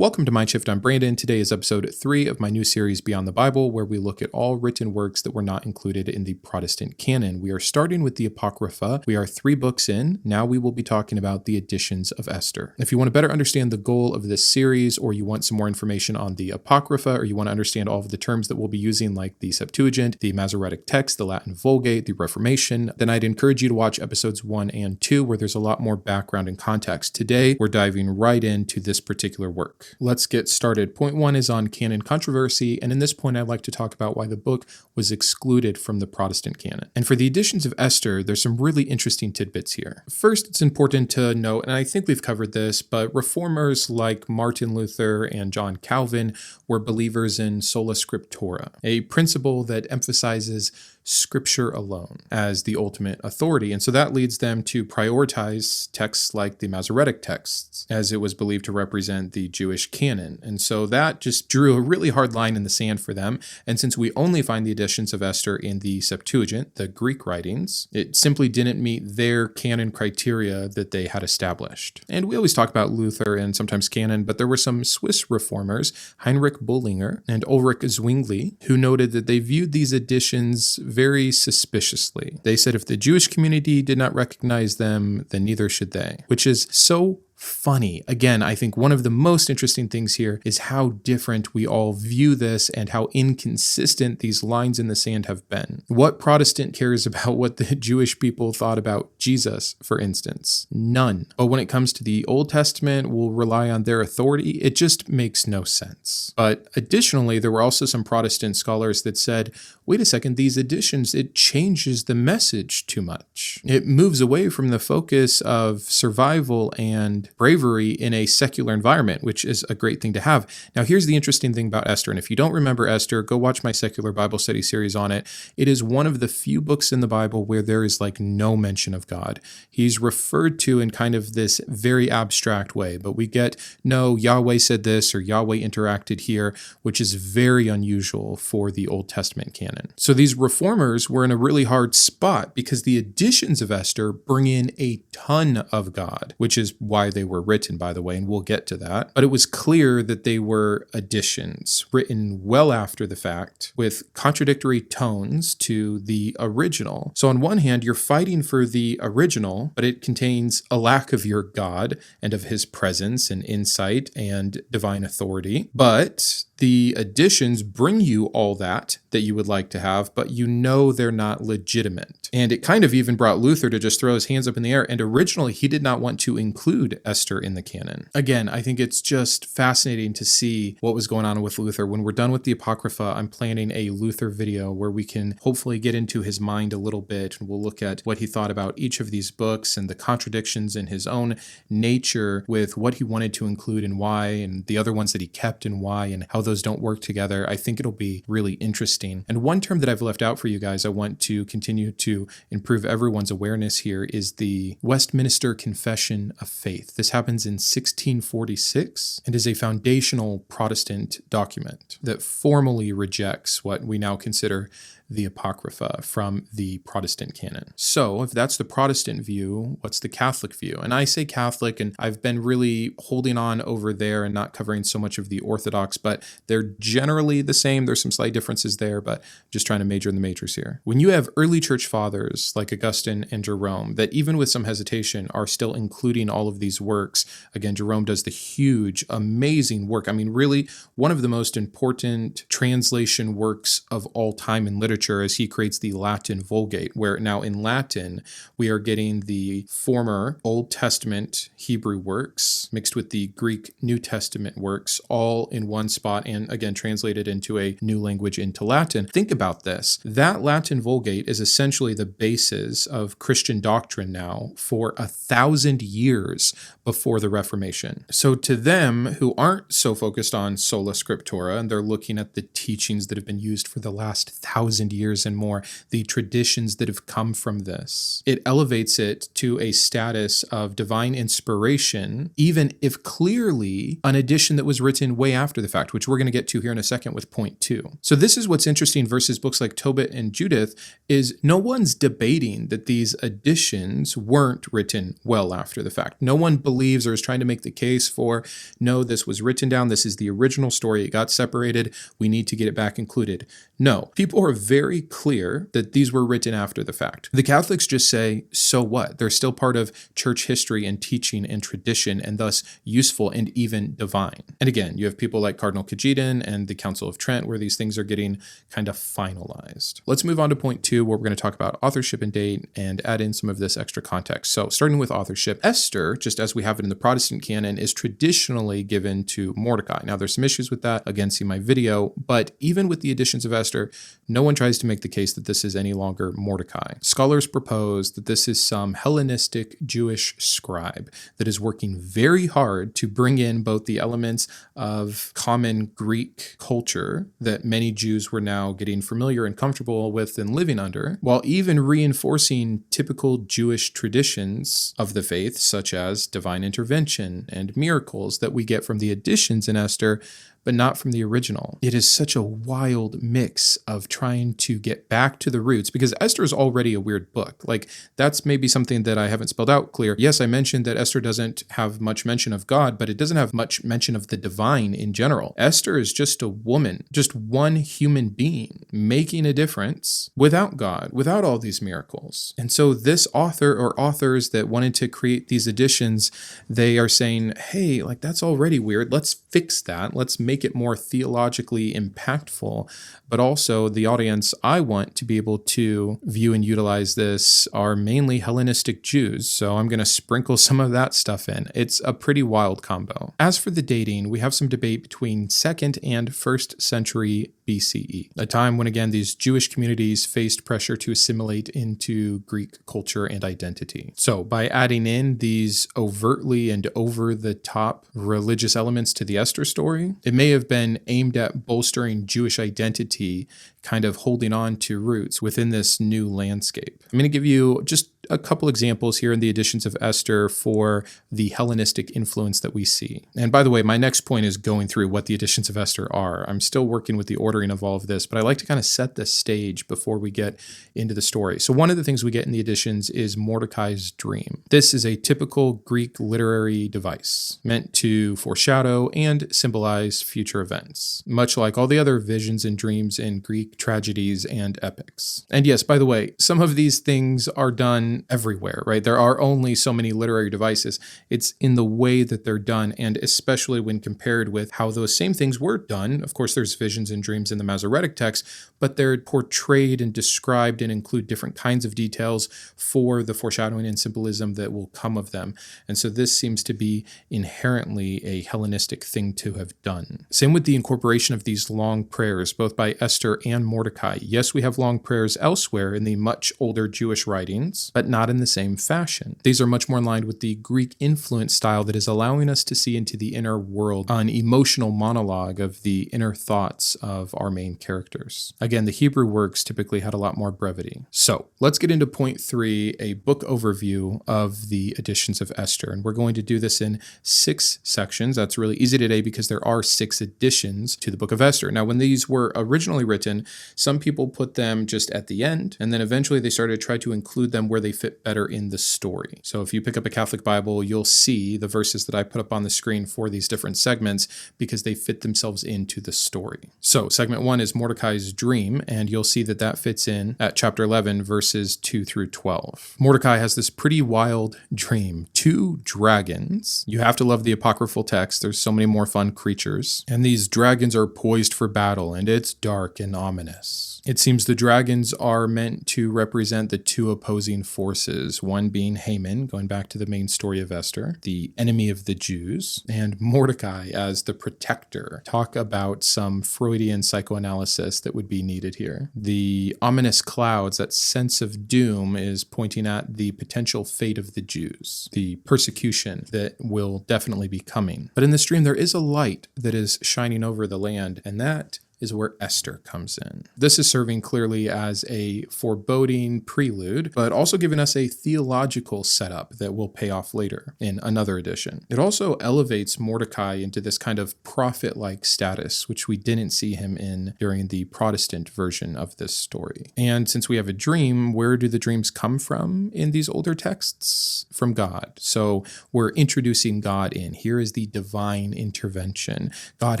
Welcome to Mindshift. I'm Brandon. Today is episode 3 of my new series Beyond the Bible, where we look at all written works that were not included in the Protestant canon. We are starting with the Apocrypha. We are 3 books in. Now we will be talking about the editions of Esther. If you want to better understand the goal of this series, or you want some more information on the Apocrypha, or you want to understand all of the terms that we'll be using, like the Septuagint, the Masoretic text, the Latin Vulgate, the Reformation, then I'd encourage you to watch episodes 1 and 2, where there's a lot more background and context. Today, we're diving right into this particular work. Let's get started. Point 1 is on Canon Controversy, and in this point I'd like to talk about why the book was excluded from the Protestant canon. And for the editions of Esther, there's some really interesting tidbits here. First, it's important to note, and I think we've covered this, but reformers like Martin Luther and John Calvin were believers in sola scriptura, a principle that emphasizes Scripture alone as the ultimate authority. And so that leads them to prioritize texts like the Masoretic texts, as it was believed to represent the Jewish canon. And so that just drew a really hard line in the sand for them. And since we only find the editions of Esther in the Septuagint, the Greek writings, it simply didn't meet their canon criteria that they had established. And we always talk about Luther and sometimes canon, but there were some Swiss reformers, Heinrich Bullinger and Ulrich Zwingli, who noted that they viewed these editions very suspiciously. They said if the Jewish community did not recognize them, then neither should they, which is so funny. Again, I think one of the most interesting things here is how different we all view this and how inconsistent these lines in the sand have been. What Protestant cares about what the Jewish people thought about Jesus, for instance? None. But when it comes to the Old Testament, we'll rely on their authority. It just makes no sense. But additionally, there were also some Protestant scholars that said, wait a second, these editions, it changes the message too much. It moves away from the focus of survival and bravery in a secular environment, which is a great thing to have. Now, here's the interesting thing about Esther, and if you don't remember Esther, go watch my secular Bible study series on it. It is one of the few books in the Bible where there is like no mention of God. He's referred to in kind of this very abstract way, but we get, no, Yahweh said this or Yahweh interacted here, which is very unusual for the Old Testament canon. So these reformers were in a really hard spot because the editions of Esther bring in a ton of God, which is why they were written, by the way, and we'll get to that. But it was clear that they were editions written well after the fact with contradictory tones to the original. So on one hand, you're fighting for the original, but it contains a lack of your God and of his presence and insight and divine authority. But the editions bring you all that you would like to have, but you know they're not legitimate. And it kind of even brought Luther to just throw his hands up in the air. And originally, he did not want to include Esther in the canon. Again, I think it's just fascinating to see what was going on with Luther. When we're done with the Apocrypha, I'm planning a Luther video where we can hopefully get into his mind a little bit, and we'll look at what he thought about each of these books and the contradictions in his own nature with what he wanted to include and why, and the other ones that he kept and why, and how those don't work together. I think it'll be really interesting. And one term that I've left out for you guys, I want to continue to improve everyone's awareness here, is the Westminster Confession of Faith. This happens in 1646 and is a foundational Protestant document that formally rejects what we now consider the Apocrypha from the Protestant canon. So if that's the Protestant view, what's the Catholic view? And I say Catholic, and I've been really holding on over there and not covering so much of the Orthodox, but they're generally the same. There's some slight differences there, but just trying to major in the majors here. When you have early church fathers like Augustine and Jerome that even with some hesitation are still including all of these works, again, Jerome does the huge, amazing work. I mean, really one of the most important translation works of all time in literature, as he creates the Latin Vulgate, where now in Latin, we are getting the former Old Testament Hebrew works mixed with the Greek New Testament works all in one spot and again translated into a new language into Latin. Think about this. That Latin Vulgate is essentially the basis of Christian doctrine now for 1,000 years before the Reformation. So to them who aren't so focused on sola scriptura and they're looking at the teachings that have been used for the last 1,000 and years and more, the traditions that have come from this. It elevates it to a status of divine inspiration, even if clearly an edition that was written way after the fact, which we're going to get to here in a second with point 2. So this is what's interesting versus books like Tobit and Judith, is no one's debating that these editions weren't written well after the fact. No one believes or is trying to make the case for, no, this was written down, this is the original story, it got separated, we need to get it back included. No, people are very clear that these were written after the fact. The Catholics just say, so what? They're still part of church history and teaching and tradition, and thus useful and even divine. And again, you have people like Cardinal Cajetan and the Council of Trent, where these things are getting kind of finalized. Let's move on to point 2, where we're going to talk about authorship and date and add in some of this extra context. So starting with authorship, Esther, just as we have it in the Protestant canon, is traditionally given to Mordecai. Now there's some issues with that. Again, see my video, but even with the editions of Esther, no one tries to make the case that this is any longer Mordecai. Scholars propose that this is some Hellenistic Jewish scribe that is working very hard to bring in both the elements of common Greek culture that many Jews were now getting familiar and comfortable with and living under, while even reinforcing typical Jewish traditions of the faith, such as divine intervention and miracles that we get from the editions in Esther, but not from the original. It is such a wild mix of trying to get back to the roots, because Esther is already a weird book. Like, that's maybe something that I haven't spelled out clear. Yes, I mentioned that Esther doesn't have much mention of God, but it doesn't have much mention of the divine in general. Esther is just a woman, just one human being making a difference without God, without all these miracles. And so this author or authors that wanted to create these editions, they are saying, hey, like, that's already weird. Let's fix that. Let's make it more theologically impactful, but also the audience I want to be able to view and utilize this are mainly Hellenistic Jews, so I'm going to sprinkle some of that stuff in. It's a pretty wild combo. As for the dating, we have some debate between 2nd and 1st century BCE, a time when, again, these Jewish communities faced pressure to assimilate into Greek culture and identity. So by adding in these overtly and over-the-top religious elements to the Esther story, it may have been aimed at bolstering Jewish identity, kind of holding on to roots within this new landscape. I'm going to give you just a couple examples here in the editions of Esther for the Hellenistic influence that we see. And by the way, my next point is going through what the editions of Esther are. I'm still working with the ordering of all of this, but I like to kind of set the stage before we get into the story. So one of the things we get in the editions is Mordecai's dream. This is a typical Greek literary device meant to foreshadow and symbolize future events, much like all the other visions and dreams in Greek tragedies and epics. And yes, by the way, some of these things are done everywhere, right? There are only so many literary devices. It's in the way that they're done, and especially when compared with how those same things were done. Of course, there's visions and dreams in the Masoretic text, but they're portrayed and described and include different kinds of details for the foreshadowing and symbolism that will come of them. And so this seems to be inherently a Hellenistic thing to have done. Same with the incorporation of these long prayers, both by Esther and Mordecai. Yes, we have long prayers elsewhere in the much older Jewish writings, but not in the same fashion. These are much more in line with the Greek influence style that is allowing us to see into the inner world, an emotional monologue of the inner thoughts of our main characters. Again, the Hebrew works typically had a lot more brevity. So let's get into point 3, a book overview of the editions of Esther. And we're going to do this in 6 sections. That's really easy today because there are 6 editions to the book of Esther. Now, when these were originally written, some people put them just at the end, and then eventually they started to try to include them where they fit better in the story. So if you pick up a Catholic Bible, you'll see the verses that I put up on the screen for these different segments because they fit themselves into the story. So segment 1 is Mordecai's dream, and you'll see that that fits in at chapter 11, verses 2 through 12. Mordecai has this pretty wild dream. 2 dragons. You have to love the apocryphal text. There's so many more fun creatures. And these dragons are poised for battle, and it's dark and ominous. It seems the dragons are meant to represent the 2 opposing forces, one being Haman, going back to the main story of Esther, the enemy of the Jews, and Mordecai as the protector. Talk about some Freudian psychoanalysis that would be needed here. The ominous clouds, that sense of doom, is pointing at the potential fate of the Jews, the persecution that will definitely be coming. But in this dream, there is a light that is shining over the land, and that is where Esther comes in. This is serving clearly as a foreboding prelude, but also giving us a theological setup that will pay off later in another edition. It also elevates Mordecai into this kind of prophet-like status, which we didn't see him in during the Protestant version of this story. And since we have a dream, where do the dreams come from in these older texts? From God. So we're introducing God in. Here is the divine intervention. God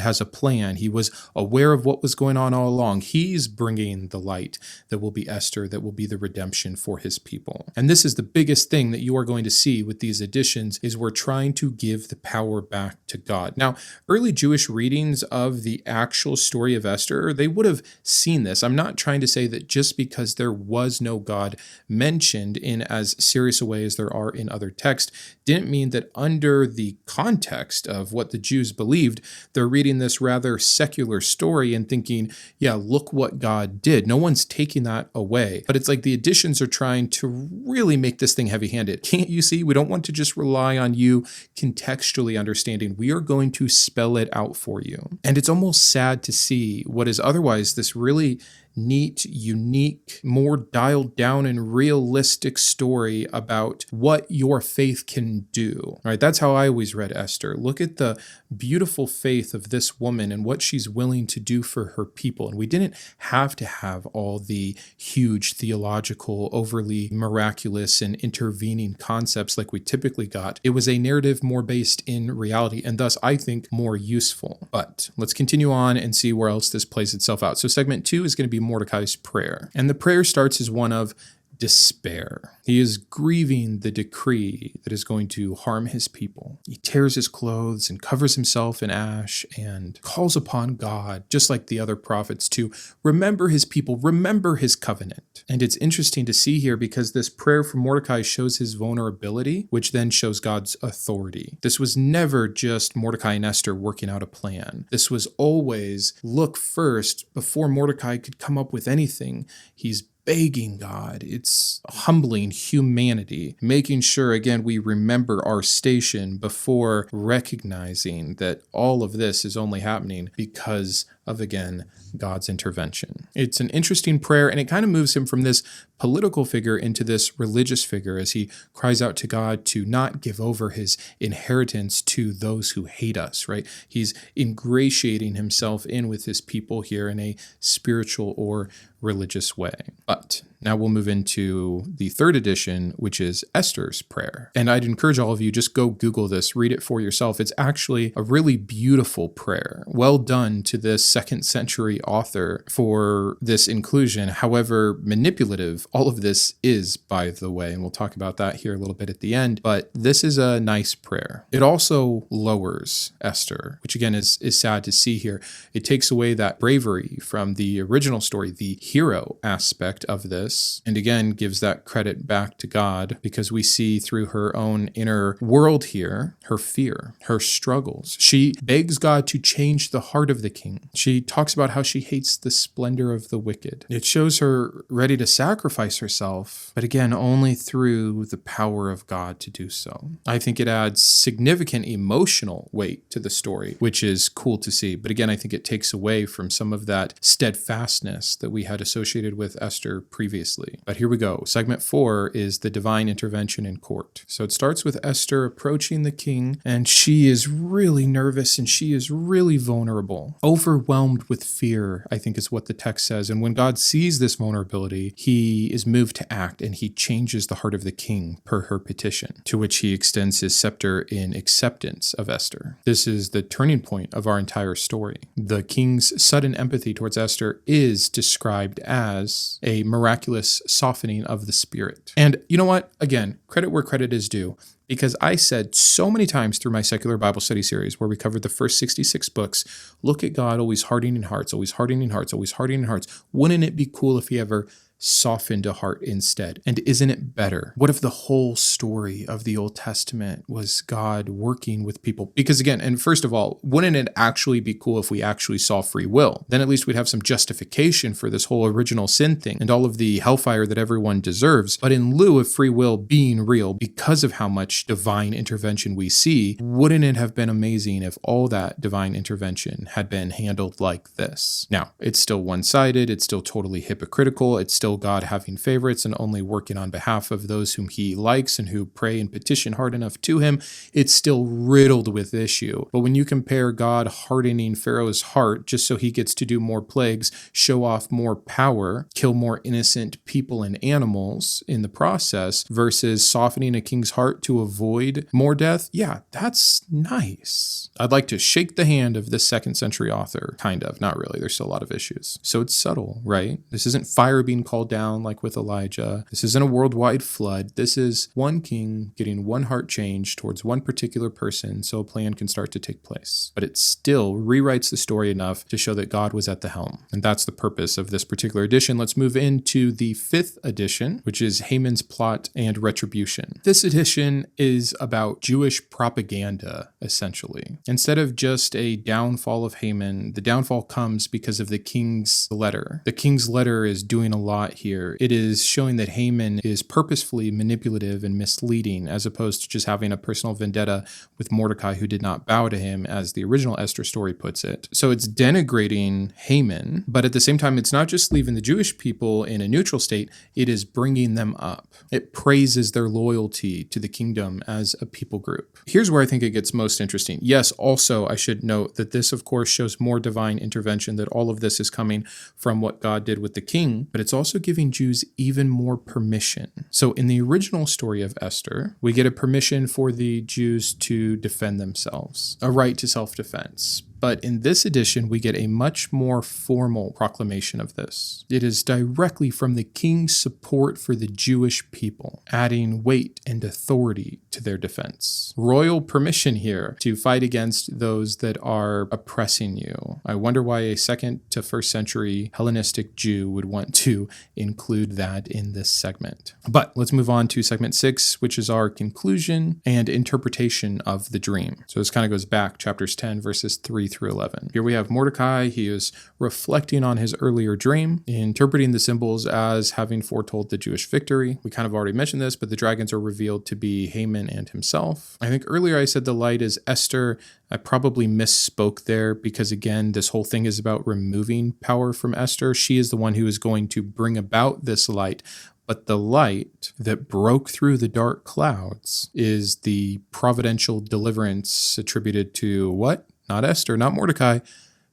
has a plan. He was aware of what was going on all along. He's bringing the light that will be Esther, that will be the redemption for his people. And this is the biggest thing that you are going to see with these editions, is we're trying to give the power back to God. Now, early Jewish readings of the actual story of Esther, they would have seen this. I'm not trying to say that just because there was no God mentioned in as serious a way as there are in other texts, didn't mean that under the context of what the Jews believed, they're reading this rather secular story and thinking, yeah, look what God did. No one's taking that away. But it's like the editions are trying to really make this thing heavy-handed. Can't you see? We don't want to just rely on you contextually understanding. We are going to spell it out for you. And it's almost sad to see what is otherwise this really neat, unique, more dialed down and realistic story about what your faith can do. Right? That's how I always read Esther. Look at the beautiful faith of this woman and what she's willing to do for her people. And we didn't have to have all the huge theological, overly miraculous and intervening concepts like we typically got. It was a narrative more based in reality and thus, I think, more useful. But let's continue on and see where else this plays itself out. So segment 2 is going to be Mordecai's prayer. And the prayer starts as one of despair. He is grieving the decree that is going to harm his people. He tears his clothes and covers himself in ash and calls upon God, just like the other prophets, to remember his people, remember his covenant. And it's interesting to see here because this prayer for Mordecai shows his vulnerability, which then shows God's authority. This was never just Mordecai and Esther working out a plan. This was always look first before Mordecai could come up with anything. He's begging God. It's humbling humanity, making sure, again, we remember our station before recognizing that all of this is only happening because of, again, God's intervention. It's an interesting prayer, and it kind of moves him from this political figure into this religious figure as he cries out to God to not give over his inheritance to those who hate us, right? He's ingratiating himself in with his people here in a spiritual or religious way. But now we'll move into the third edition, which is Esther's prayer. And I'd encourage all of you, just go Google this, read it for yourself. It's actually a really beautiful prayer. Well done to this 2nd century author for this inclusion. However manipulative all of this is, by the way, and we'll talk about that here a little bit at the end, but this is a nice prayer. It also lowers Esther, which again is sad to see here. It takes away that bravery from the original story, the hero aspect of this, and again gives that credit back to God because we see through her own inner world here, her fear, her struggles. She begs God to change the heart of the king. She talks about how she hates the splendor of the wicked. It shows her ready to sacrifice herself, but again, only through the power of God to do so. I think it adds significant emotional weight to the story, which is cool to see. But again, I think it takes away from some of that steadfastness that we had associated with Esther previously. But here we go. Segment 4 is the divine intervention in court. So it starts with Esther approaching the king, and she is really nervous and she is really vulnerable, overwhelmed with fear, I think is what the text says. And when God sees this vulnerability, he is moved to act and he changes the heart of the king per her petition, to which he extends his scepter in acceptance of Esther. This is the turning point of our entire story. The king's sudden empathy towards Esther is described as a miraculous softening of the spirit. And you know what? Again, credit where credit is due. Because I said so many times through my secular Bible study series where we covered the first 66 books, look at God always hardening hearts, always hardening hearts, always hardening hearts. Wouldn't it be cool if he ever softened a heart instead? And isn't it better? What if the whole story of the Old Testament was God working with people? Because again, and first of all, wouldn't it actually be cool if we actually saw free will? Then at least we'd have some justification for this whole original sin thing and all of the hellfire that everyone deserves. But in lieu of free will being real, because of how much much divine intervention we see, wouldn't it have been amazing if all that divine intervention had been handled like this? Now, it's still one-sided, it's still totally hypocritical, it's still God having favorites and only working on behalf of those whom he likes and who pray and petition hard enough to him. It's still riddled with issue. But when you compare God hardening Pharaoh's heart just so he gets to do more plagues, show off more power, kill more innocent people and animals in the process, versus softening a king's heart to avoid more death, yeah, that's nice. I'd like to shake the hand of this 2nd century author, kind of, not really, there's still a lot of issues. So it's subtle, right? This isn't fire being called down like with Elijah. This isn't a worldwide flood. This is one king getting one heart change towards one particular person so a plan can start to take place. But it still rewrites the story enough to show that God was at the helm. And that's the purpose of this particular edition. Let's move into the 5th edition, which is Haman's Plot and Retribution. This edition is about Jewish propaganda, essentially. Instead of just a downfall of Haman, the downfall comes because of the king's letter. The king's letter is doing a lot here. It is showing that Haman is purposefully manipulative and misleading, as opposed to just having a personal vendetta with Mordecai who did not bow to him, as the original Esther story puts it. So it's denigrating Haman, but at the same time, it's not just leaving the Jewish people in a neutral state, it is bringing them up. It praises their loyalty to the kingdom as a people group. Here's where I think it gets most interesting. Yes, also, I should note that this, of course, shows more divine intervention, that all of this is coming from what God did with the king, but it's also giving Jews even more permission. So in the original story of Esther, we get a permission for the Jews to defend themselves, a right to self-defense. But in this edition, we get a much more formal proclamation of this. It is directly from the king's support for the Jewish people, adding weight and authority to their defense. Royal permission here to fight against those that are oppressing you. I wonder why a 2nd to 1st century Hellenistic Jew would want to include that in this segment. But let's move on to segment 6, which is our conclusion and interpretation of the dream. So this kind of goes back, chapters 10, verses 3 through 11. Here we have Mordecai. He is reflecting on his earlier dream, interpreting the symbols as having foretold the Jewish victory. We kind of already mentioned this, but the dragons are revealed to be Haman and himself. I think earlier I said the light is Esther. I probably misspoke there because, again, this whole thing is about removing power from Esther. She is the one who is going to bring about this light. But the light that broke through the dark clouds is the providential deliverance attributed to what? Not Esther, not Mordecai,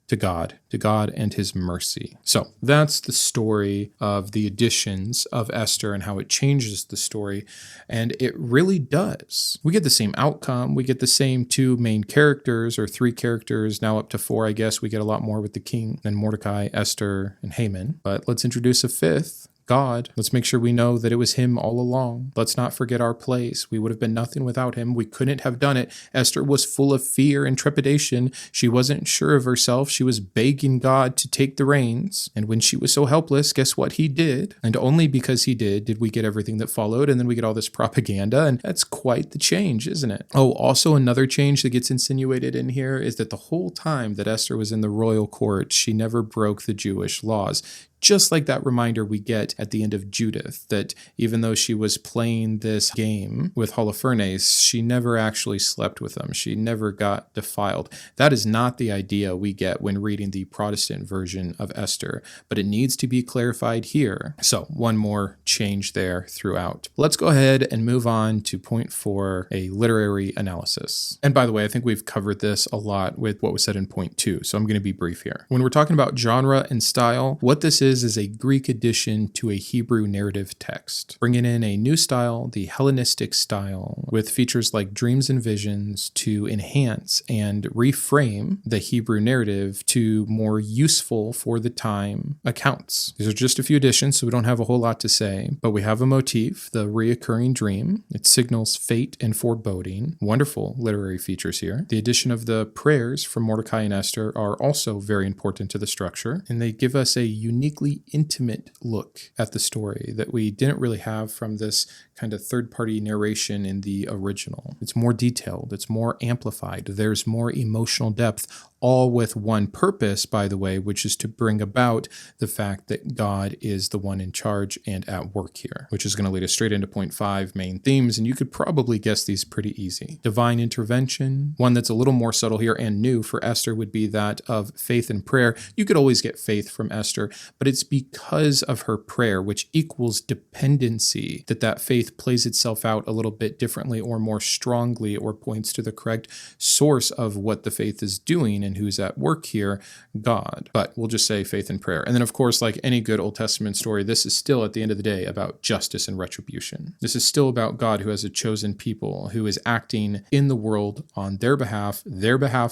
to God and his mercy. So that's the story of the editions of Esther and how it changes the story. And it really does. We get the same outcome. We get the same 2 main characters, or 3 characters, now up to 4, I guess. We get a lot more with the king than Mordecai, Esther, and Haman. But let's introduce a 5th. God. Let's make sure we know that it was him all along. Let's not forget our place. We would have been nothing without him. We couldn't have done it. Esther was full of fear and trepidation. She wasn't sure of herself. She was begging God to take the reins. And when she was so helpless, guess what he did? And only because he did we get everything that followed. And then we get all this propaganda. And that's quite the change, isn't it? Oh, also another change that gets insinuated in here is that the whole time that Esther was in the royal court, she never broke the Jewish laws. Just like that reminder we get at the end of Judith, that even though she was playing this game with Holofernes, she never actually slept with him. She never got defiled. That is not the idea we get when reading the Protestant version of Esther, but it needs to be clarified here. So one more change there throughout. Let's go ahead and move on to point 4, a literary analysis. And by the way, I think we've covered this a lot with what was said in point 2, so I'm going to be brief here. When we're talking about genre and style, what this is a Greek addition to a Hebrew narrative text, bringing in a new style, the Hellenistic style, with features like dreams and visions to enhance and reframe the Hebrew narrative to more useful for the time accounts. These are just a few additions, so we don't have a whole lot to say, but we have a motif, the reoccurring dream. It signals fate and foreboding. Wonderful literary features here. The addition of the prayers from Mordecai and Esther are also very important to the structure, and they give us a uniquely intimate look at the story that we didn't really have from this kind of third-party narration in the original. It's more detailed, it's more amplified, there's more emotional depth. all with one purpose, by the way, which is to bring about the fact that God is the one in charge and at work here, which is going to lead us straight into point 5, main themes, and you could probably guess these pretty easy. Divine intervention. One that's a little more subtle here and new for Esther would be that of faith and prayer. You could always get faith from Esther, but it's because of her prayer, which equals dependency, that faith plays itself out a little bit differently or more strongly, or points to the correct source of what the faith is doing and who's at work here, God. But we'll just say faith and prayer. And then, of course, like any good Old Testament story, this is still at the end of the day about justice and retribution. This is still about God who has a chosen people, who is acting in the world on their behalf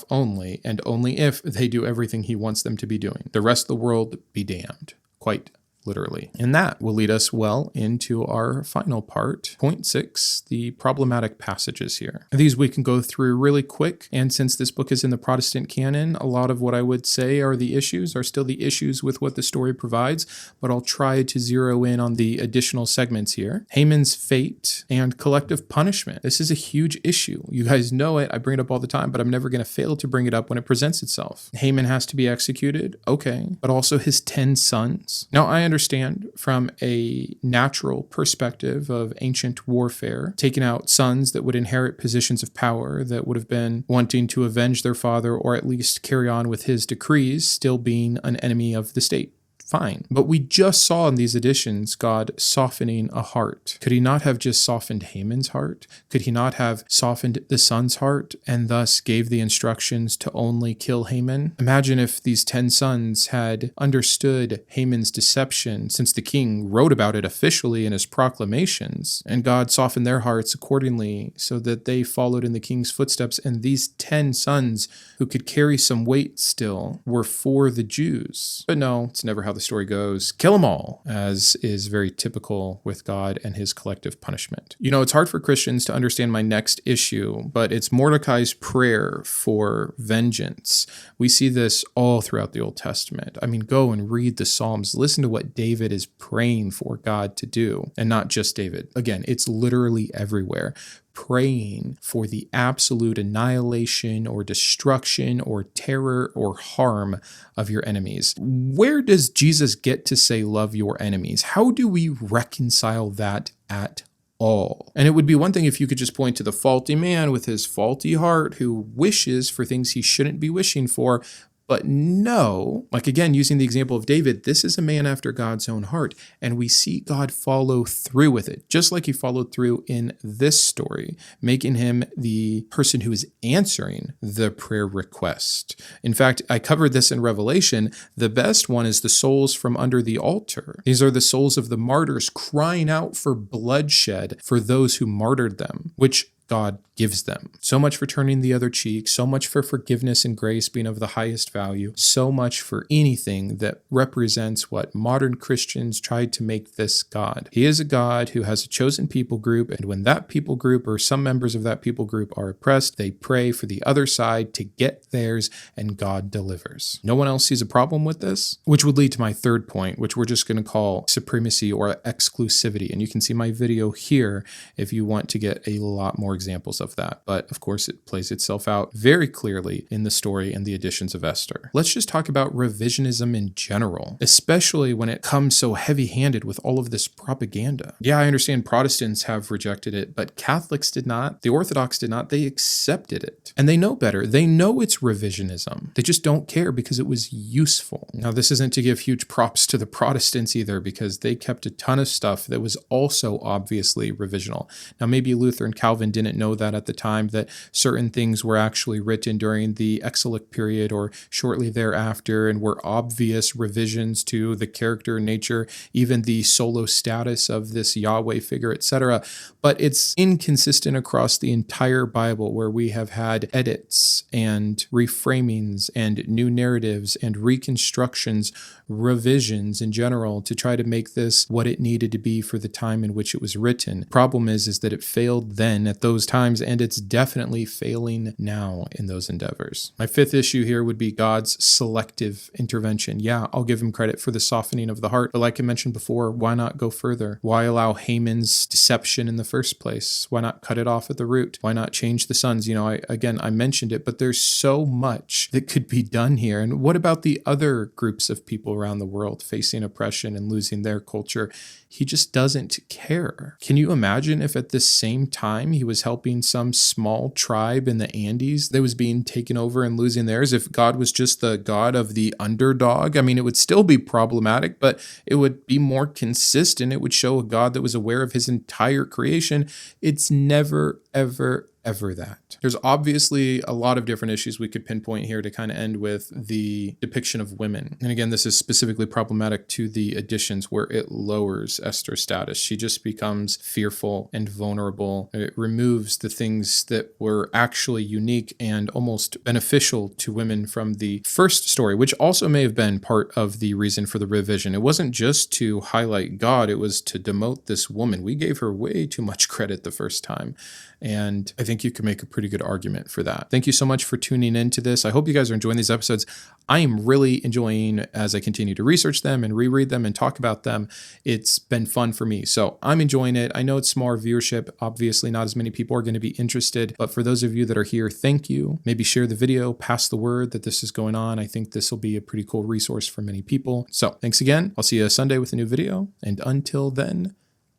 only, and only if they do everything he wants them to be doing. The rest of the world be damned. Quite literally. And that will lead us well into our final part, point 6, the problematic passages here. These we can go through really quick, and since this book is in the Protestant canon, a lot of what I would say are still the issues with what the story provides, but I'll try to zero in on the additional segments here. Haman's fate and collective punishment. This is a huge issue. You guys know it. I bring it up all the time, but I'm never going to fail to bring it up when it presents itself. Haman has to be executed, okay, but also his 10 sons. Now, I understand from a natural perspective of ancient warfare, taking out sons that would inherit positions of power, that would have been wanting to avenge their father or at least carry on with his decrees, still being an enemy of the state. Fine. But we just saw in these editions God softening a heart. Could he not have just softened Haman's heart? Could he not have softened the son's heart and thus gave the instructions to only kill Haman? Imagine if these 10 sons had understood Haman's deception, since the king wrote about it officially in his proclamations, and God softened their hearts accordingly so that they followed in the king's footsteps, and these 10 sons who could carry some weight still were for the Jews. But no, it's never how the story goes. Kill them all, as is very typical with God and his collective punishment. You know, it's hard for Christians to understand my next issue, but it's Mordecai's prayer for vengeance. We see this all throughout the Old Testament. I mean, go and read the Psalms. Listen to what David is praying for God to do, and not just David. Again, it's literally everywhere. Praying for the absolute annihilation or destruction or terror or harm of your enemies. Where does Jesus get to say, love your enemies? How do we reconcile that at all? And it would be one thing if you could just point to the faulty man with his faulty heart who wishes for things he shouldn't be wishing for. But no, like again, using the example of David, this is a man after God's own heart, and we see God follow through with it, just like he followed through in this story, making him the person who is answering the prayer request. In fact, I covered this in Revelation. The best one is the souls from under the altar. These are the souls of the martyrs crying out for bloodshed for those who martyred them, which God gives them. So much for turning the other cheek, so much for forgiveness and grace being of the highest value, so much for anything that represents what modern Christians tried to make this God. He is a God who has a chosen people group, and when that people group or some members of that people group are oppressed, they pray for the other side to get theirs, and God delivers. No one else sees a problem with this, which would lead to my third point, which we're just going to call supremacy or exclusivity. And you can see my video here if you want to get a lot more examples of that. But of course, it plays itself out very clearly in the story and the editions of Esther. Let's just talk about revisionism in general, especially when it comes so heavy-handed with all of this propaganda. Yeah, I understand Protestants have rejected it, but Catholics did not. The Orthodox did not. They accepted it. And they know better. They know it's revisionism. They just don't care because it was useful. Now, this isn't to give huge props to the Protestants either, because they kept a ton of stuff that was also obviously revisional. Now, maybe Luther and Calvin didn't know that at the time, that certain things were actually written during the Exilic period or shortly thereafter and were obvious revisions to the character, nature, even the solo status of this Yahweh figure, etc. But it's inconsistent across the entire Bible, where we have had edits and reframings and new narratives and reconstructions, revisions in general, to try to make this what it needed to be for the time in which it was written. Problem is that it failed then at those those times, and it's definitely failing now in those endeavors. My fifth issue here would be God's selective intervention. Yeah, I'll give him credit for the softening of the heart, but like I mentioned before, why not go further? Why allow Haman's deception in the first place? Why not cut it off at the root? Why not change the sons? I mentioned it, but there's so much that could be done here. And what about the other groups of people around the world facing oppression and losing their culture? He just doesn't care. Can you imagine if at the same time he was helping some small tribe in the Andes that was being taken over and losing theirs? If God was just the God of the underdog, I mean, it would still be problematic, but it would be more consistent. It would show a God that was aware of his entire creation. It's never, ever that. There's obviously a lot of different issues we could pinpoint here to kind of end with the depiction of women. And again, this is specifically problematic to the editions where it lowers Esther's status. She just becomes fearful and vulnerable. It removes the things that were actually unique and almost beneficial to women from the first story, which also may have been part of the reason for the revision. It wasn't just to highlight God, it was to demote this woman. We gave her way too much credit the first time. And I think you can make a pretty good argument for that. Thank you so much for tuning into this. I hope you guys are enjoying these episodes. I am really enjoying as I continue to research them and reread them and talk about them. It's been fun for me. So I'm enjoying it. I know it's smaller viewership. Obviously, not as many people are going to be interested. But for those of you that are here, thank you. Maybe share the video, pass the word that this is going on. I think this will be a pretty cool resource for many people. So thanks again. I'll see you Sunday with a new video. And until then,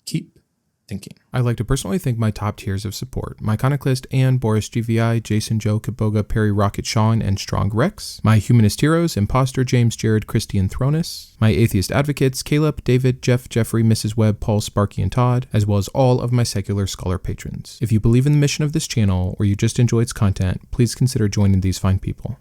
keep thinking. I'd like to personally thank my top tiers of support: my Iconoclast and Boris GVI, Jason, Joe, Kitboga, Perry, Rokkit, Shawn, and StrongRex, my Humanist heroes, Imposter, James, Jarrod, Christy, and Thronus, my Atheist advocates, Caleb, David, Jeff, Jeffrey, Mrs. Webb, Paul, Sparky, and Todd, as well as all of my secular scholar patrons. If you believe in the mission of this channel or you just enjoy its content, please consider joining these fine people.